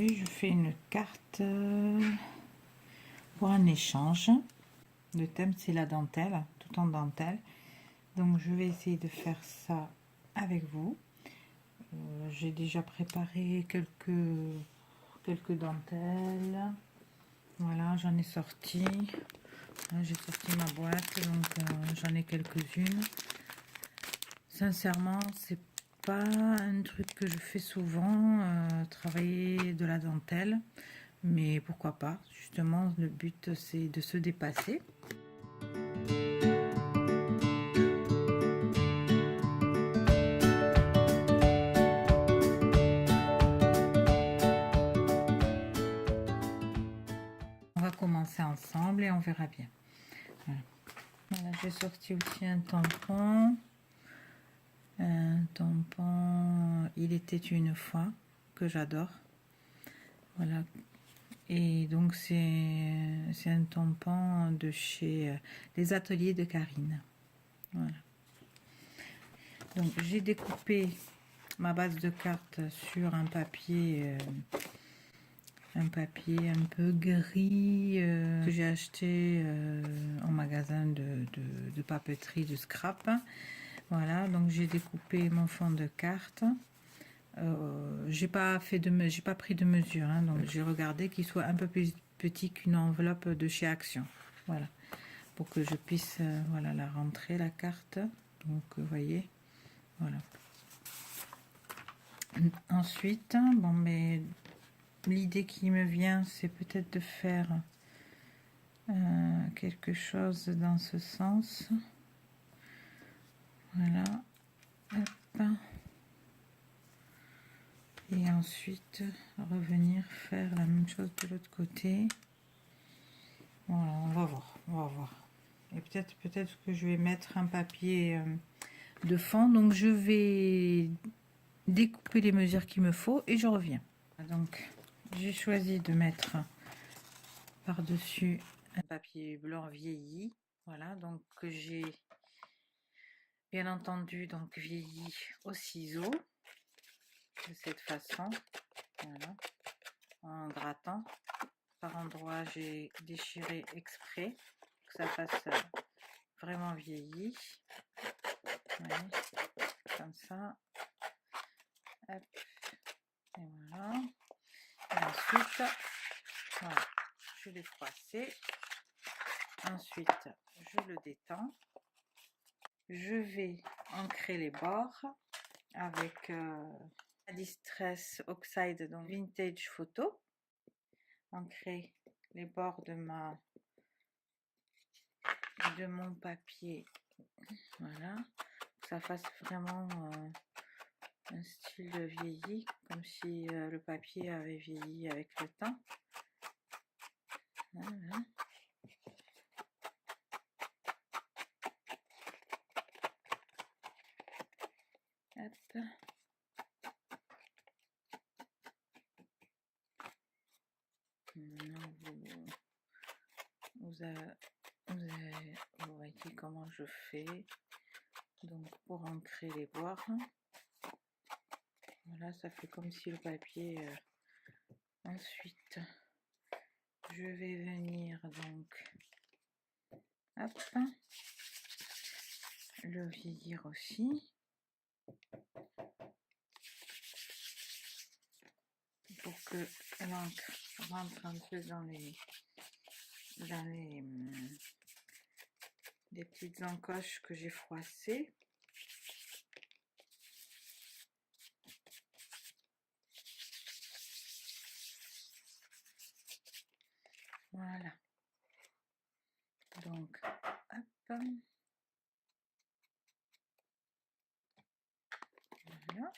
Aujourd'hui, je fais une carte pour un échange. Le thème, c'est la dentelle, tout en dentelle. Donc, je vais essayer de faire ça avec vous. J'ai déjà préparé quelques dentelles. Voilà, j'en ai sorti. J'ai sorti ma boîte, donc j'en ai quelques-unes. Sincèrement, c'est pas un truc que je fais souvent, travailler de la dentelle. Mais pourquoi pas, justement, le but c'est de se dépasser. On va commencer ensemble et on verra bien. Voilà, j'ai sorti aussi un tampon. Il était une fois, que j'adore. Voilà. Et donc c'est un tampon de chez les ateliers de Karine. Voilà. Donc j'ai découpé ma base de cartes sur un papier un peu gris que j'ai acheté en magasin de papeterie de scrap. Voilà, donc j'ai découpé mon fond de carte. J'ai pas pris de mesure, hein, donc j'ai regardé qu'il soit un peu plus petit qu'une enveloppe de chez Action. Voilà, pour que je puisse voilà, la rentrer la carte. Donc vous voyez, voilà. Ensuite, bon, mais l'idée qui me vient, c'est peut-être de faire quelque chose dans ce sens. Voilà. Hop. Et ensuite, revenir faire la même chose de l'autre côté. Voilà, on va voir. Et peut-être que je vais mettre un papier de fond. Donc, je vais découper les mesures qu'il me faut et je reviens. Donc, j'ai choisi de mettre par-dessus un papier blanc vieilli. Voilà, donc que j'ai bien entendu donc vieilli au ciseau de cette façon. Voilà, en grattant. Par endroits, j'ai déchiré exprès que ça fasse vraiment vieilli. Voyez, comme ça. Hop. Et voilà. Et ensuite, voilà, je l'ai froissé. Ensuite, je le détends. Je vais ancrer les bords avec Distress Oxide, donc Vintage Photo. Ancrer les bords de mon papier. Voilà. Que ça fasse vraiment un style vieilli, comme si le papier avait vieilli avec le temps. Voilà. Hop. Maintenant, vous voyez comment je fais. Donc pour ancrer les bords, voilà, ça fait comme si le papier. Ensuite, je vais venir donc, hop, le vieillir aussi. Pour que l'encre rentre un peu dans les petites encoches que j'ai froissées. Voilà. Donc, hop. Voilà.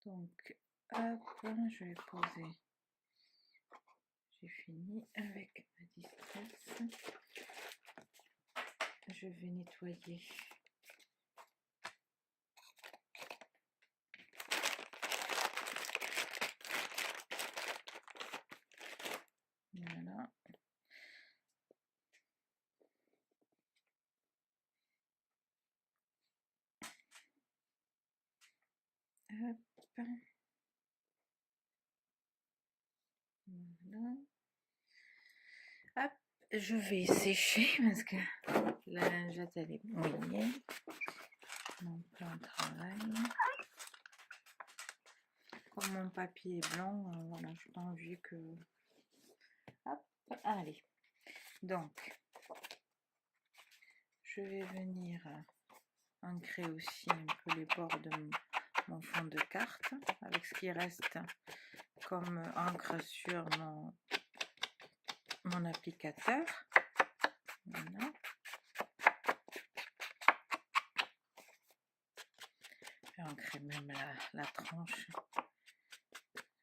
Donc, hop, je vais poser. J'ai fini avec ma distress. Je vais nettoyer. Voilà. Hop. Voilà. Hop, je vais sécher parce que la lingette elle est mouillée. Mon plan de travail. Comme mon papier est blanc, voilà, j'ai pas envie que... Hop, allez. Donc, je vais venir ancrer aussi un peu les bords de mon fond de carte avec ce qui reste comme encre sur mon applicateur. Voilà. Je vais ancrer même la tranche.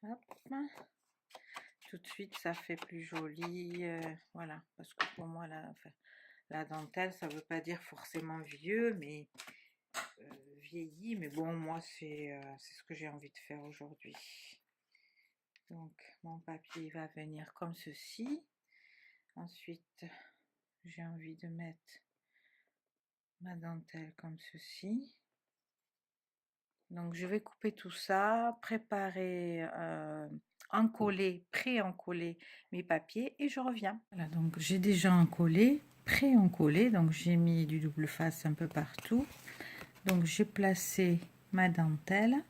Hop. Tout de suite, ça fait plus joli. Voilà, parce que pour moi, la dentelle, ça veut pas dire forcément vieux, mais vieilli. Mais bon, moi, c'est ce que j'ai envie de faire aujourd'hui. Donc, mon papier va venir comme ceci. Ensuite, j'ai envie de mettre ma dentelle comme ceci. Donc, je vais couper tout ça, préparer, encoller, pré-encoller mes papiers et je reviens. Voilà, donc j'ai déjà encollé, pré-encollé, donc j'ai mis du double face un peu partout. Donc, j'ai placé ma dentelle.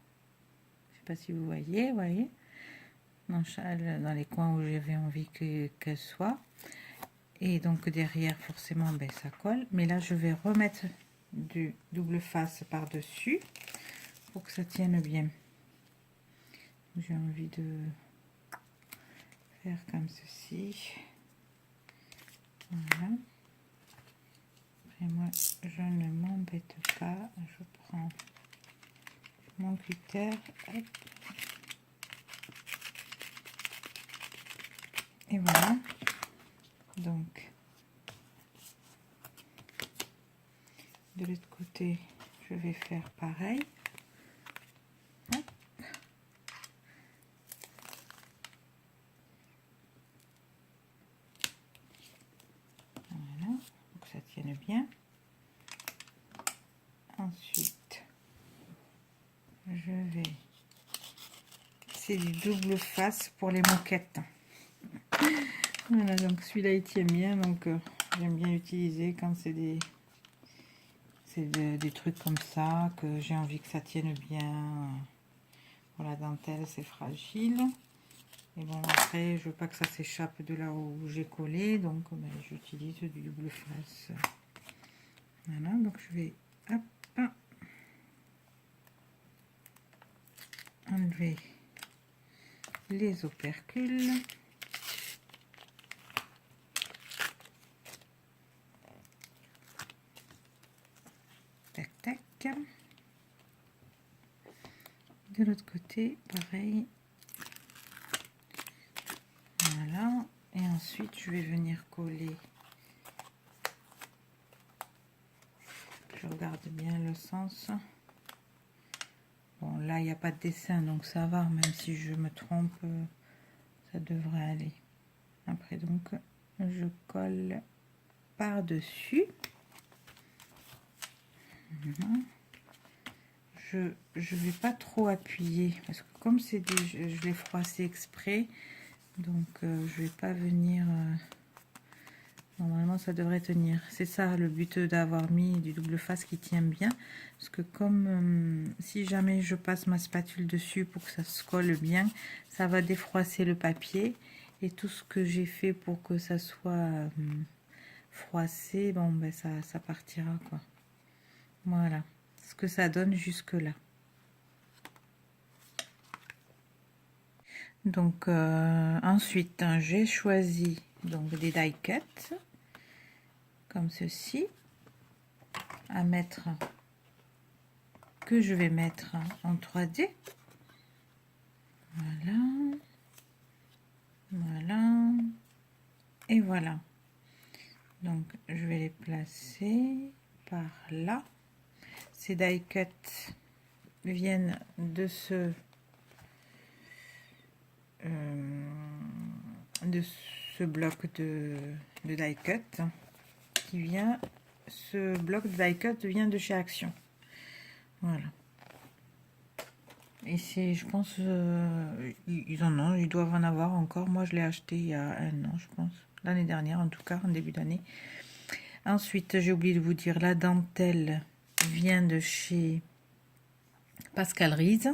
Je sais pas si vous voyez, dans les coins où j'avais envie qu'elle soit. Et donc derrière, forcément, ben, ça colle. Mais là, je vais remettre du double face par-dessus pour que ça tienne bien. J'ai envie de faire comme ceci. Voilà. Et moi, je ne m'embête pas. Je prends mon cutter. Hop. Et voilà. Donc, de l'autre côté, je vais faire pareil. Hop. Voilà, pour que ça tienne bien. Ensuite, je vais... C'est du double face pour les moquettes. Voilà, donc celui-là il tient bien, donc j'aime bien l'utiliser quand c'est des trucs comme ça, que j'ai envie que ça tienne bien. Pour la dentelle, c'est fragile. Et bon, après, je veux pas que ça s'échappe de là où j'ai collé, donc ben, j'utilise du double face. Voilà, donc je vais hop, enlever les opercules. Tac, tac. De l'autre côté, pareil. Voilà. Et ensuite, je vais venir coller. Je regarde bien le sens. Bon, là, il n'y a pas de dessin, donc ça va. Même si je me trompe, ça devrait aller. Après, donc, je colle par-dessus. Voilà. Je vais pas trop appuyer parce que comme c'est je l'ai froissé exprès, donc je vais pas venir. Normalement, ça devrait tenir. C'est ça le but d'avoir mis du double face qui tient bien, parce que comme si jamais je passe ma spatule dessus pour que ça se colle bien, ça va défroisser le papier et tout ce que j'ai fait pour que ça soit froissé, bon ben ça partira quoi. Voilà ce que ça donne jusque là. Donc ensuite j'ai choisi donc des die cuts comme ceci à mettre, que je vais mettre en 3D. Voilà, voilà et voilà. Donc je vais les placer par là. Ces die cuts viennent de ce bloc de die cut qui vient, ce bloc de die cut vient de chez Action. Voilà. Et c'est, je pense, ils en ont, ils doivent en avoir encore. Moi, je l'ai acheté il y a un an, je pense. L'année dernière, en tout cas, en début d'année. Ensuite, j'ai oublié de vous dire, la dentelle vient de chez Pascal Rize.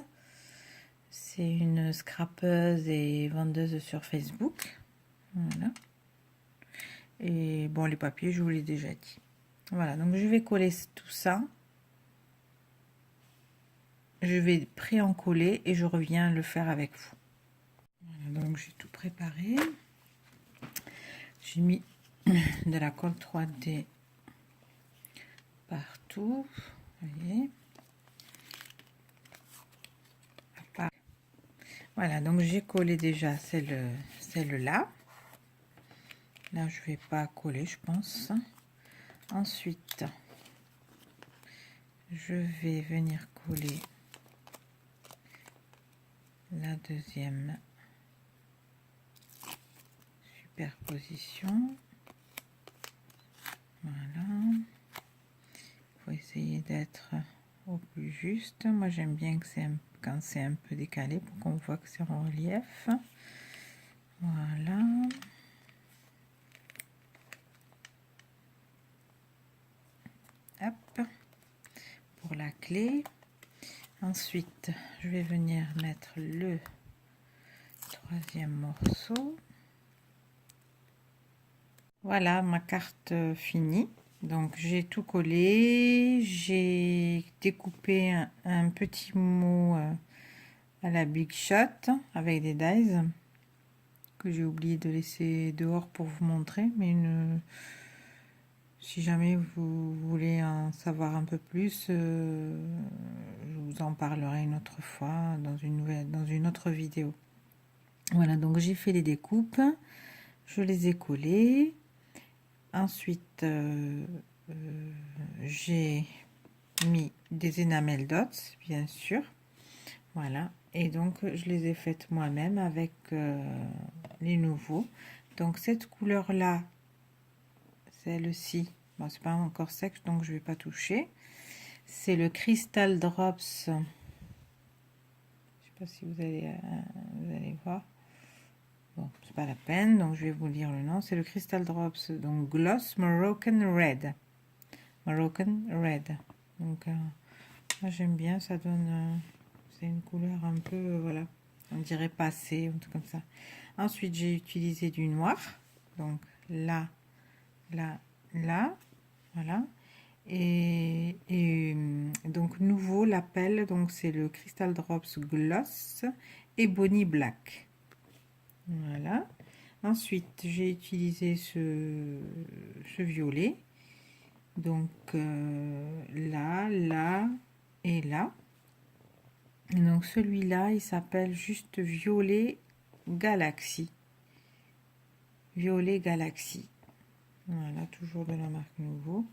C'est une scrapeuse et vendeuse sur Facebook. Voilà. Et bon, les papiers, je vous l'ai déjà dit. Voilà, donc je vais coller tout ça. Je vais en coller et je reviens le faire avec vous. Voilà, donc j'ai tout préparé. J'ai mis de la colle 3D partout. Vous voyez. Voilà, donc j'ai collé déjà celle-là. Là, je vais pas coller, je pense. Ensuite, je vais venir coller la deuxième superposition. Voilà. Il faut essayer d'être au plus juste. Moi, j'aime bien que quand c'est un peu décalé pour qu'on voit que c'est en relief. Voilà. Hop. Pour la clé. Ensuite, je vais venir mettre le troisième morceau. Voilà ma carte finie. Donc j'ai tout collé, j'ai découpé un petit mot à la Big Shot avec des dies que j'ai oublié de laisser dehors pour vous montrer, mais si jamais vous voulez en savoir un peu plus, je vous en parlerai une autre fois dans une autre vidéo. Voilà, donc j'ai fait les découpes, je les ai collées. Ensuite, j'ai mis des enamel dots, bien sûr. Voilà. Et donc, je les ai faites moi-même avec les nouveaux. Donc, cette couleur-là, celle-ci, bon, c'est pas encore sec, donc je vais pas toucher. C'est le Crystal Drops. Je sais pas si vous allez voir. Bon, c'est pas la peine, donc je vais vous lire le nom. C'est le Crystal Drops, donc Gloss Moroccan Red. Moroccan Red. Donc, moi j'aime bien, ça donne... c'est une couleur un peu, voilà, on dirait passé, un truc comme ça. Ensuite, j'ai utilisé du noir. Donc, là, là, là, voilà. Et donc, nouveau, l'appel, donc c'est le Crystal Drops Gloss Ebony Black. Voilà. Ensuite, j'ai utilisé ce violet. Donc là, là et là. Et donc celui-là, il s'appelle juste Violet Galaxy. Violet Galaxy. Voilà, toujours de la marque Nouveau.